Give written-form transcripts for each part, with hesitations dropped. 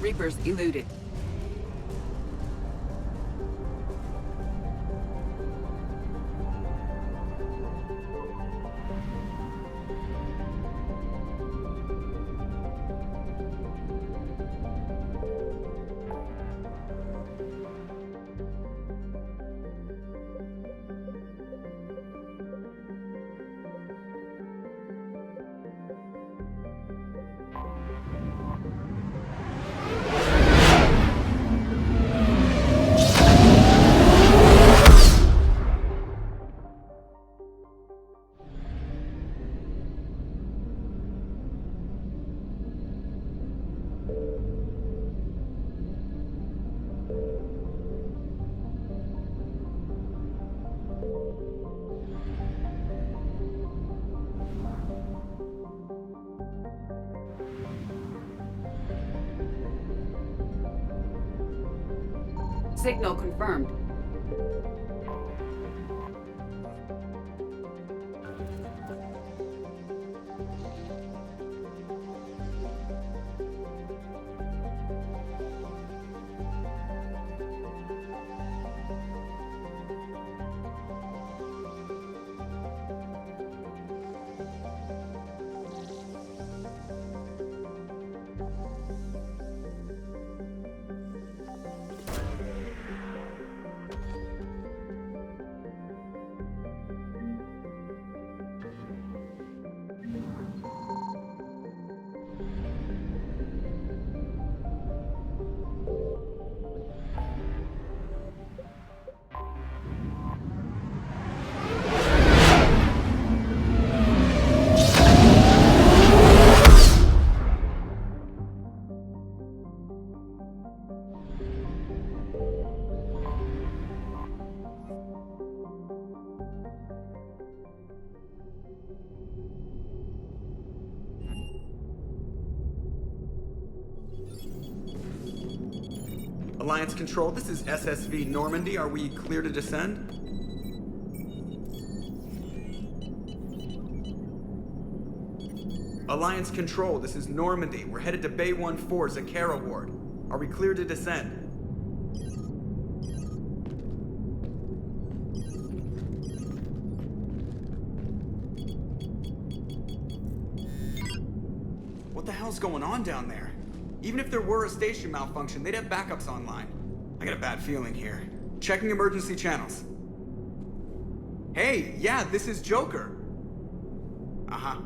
Reapers eluded. Signal confirmed. Alliance Control, this is SSV Normandy. Are we clear to descend? Alliance Control, this is Normandy. We're headed to Bay 1-4, Zakara Ward. Are we clear to descend? What the hell's going on down there? Even if there were a station malfunction, they'd have backups online. I got a bad feeling here. Checking emergency channels. Hey, yeah, this is Joker. Uh-huh.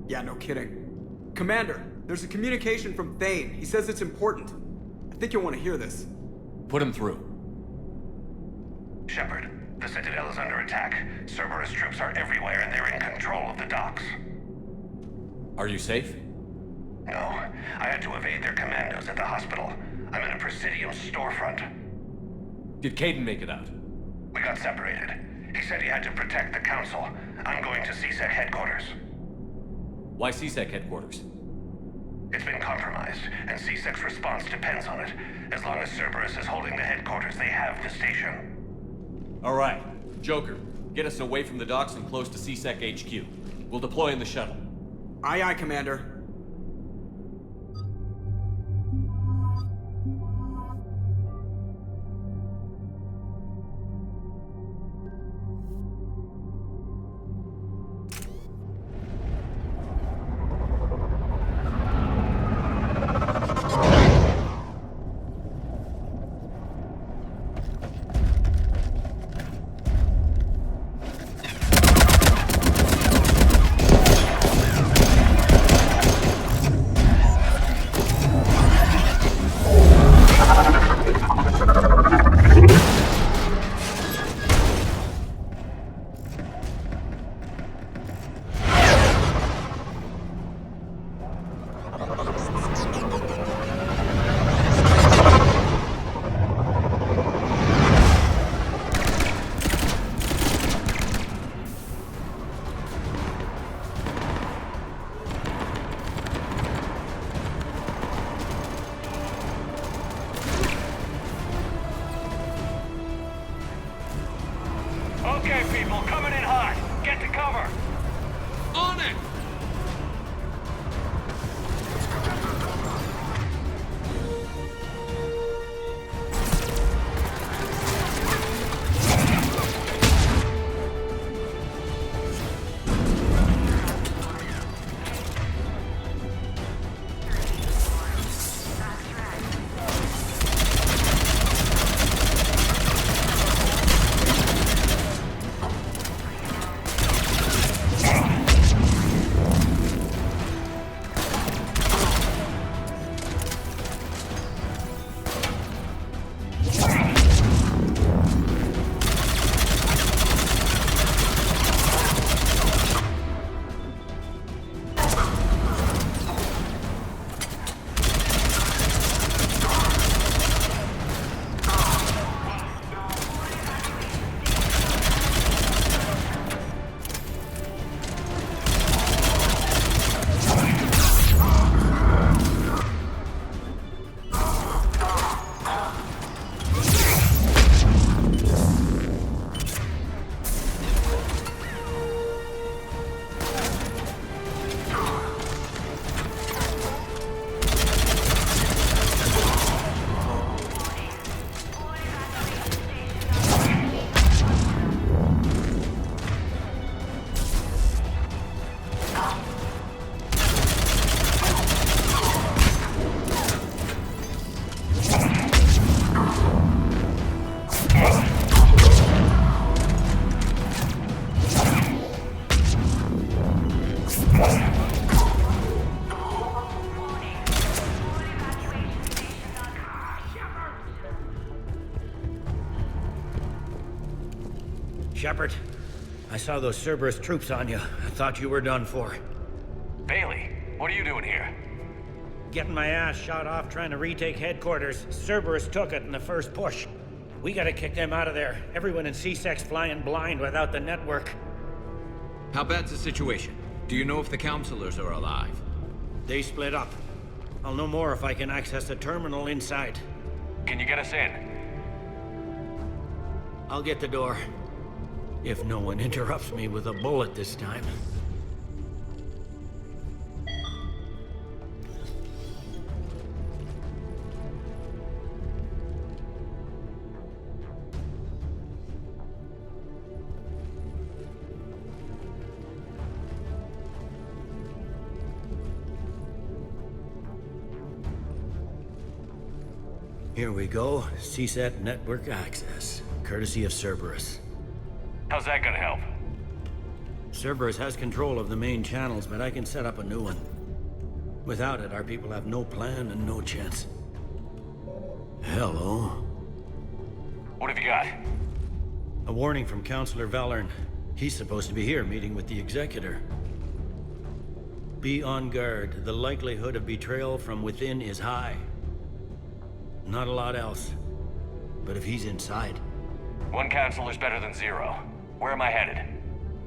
Yeah, no kidding. Commander, there's a communication from Thane. He says it's important. I think you'll want to hear this. Put him through. Shepard, the Citadel is under attack. Cerberus troops are everywhere and they're in control of the docks. Are you safe? No, I had to evade their commandos at the hospital. I'm in a Presidium storefront. Did Caden make it out? We got separated. He said he had to protect the Council. I'm going to CSEC headquarters. Why CSEC headquarters? It's been compromised, and CSEC's response depends on it. As long as Cerberus is holding the headquarters, they have the station. All right. Joker, get us away from the docks and close to CSEC HQ. We'll deploy in the shuttle. Aye, aye, Commander. Okay, people, coming in hot. Get to cover. On it! Shepard, I saw those Cerberus troops on you. I thought you were done for. Bailey, what are you doing here? Getting my ass shot off trying to retake headquarters. Cerberus took it in the first push. We gotta kick them out of there. Everyone in CSEC's flying blind without the network. How bad's the situation? Do you know if the counselors are alive? They split up. I'll know more if I can access the terminal inside. Can you get us in? I'll get the door. If no one interrupts me with a bullet this time. Here we go. CSAT network access, courtesy of Cerberus. How's that gonna help? Cerberus has control of the main channels, but I can set up a new one. Without it, our people have no plan and no chance. Hello. What have you got? A warning from Counselor Valern. He's supposed to be here meeting with the Executor. Be on guard. The likelihood of betrayal from within is high. Not a lot else. But if he's inside... One counselor's better than zero. Where am I headed?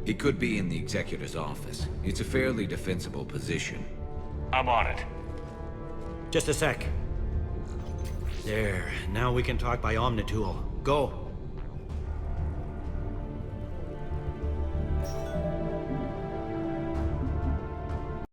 He could be in the Executor's office. It's a fairly defensible position. I'm on it. Just a sec. There. Now we can talk by Omnitool. Go.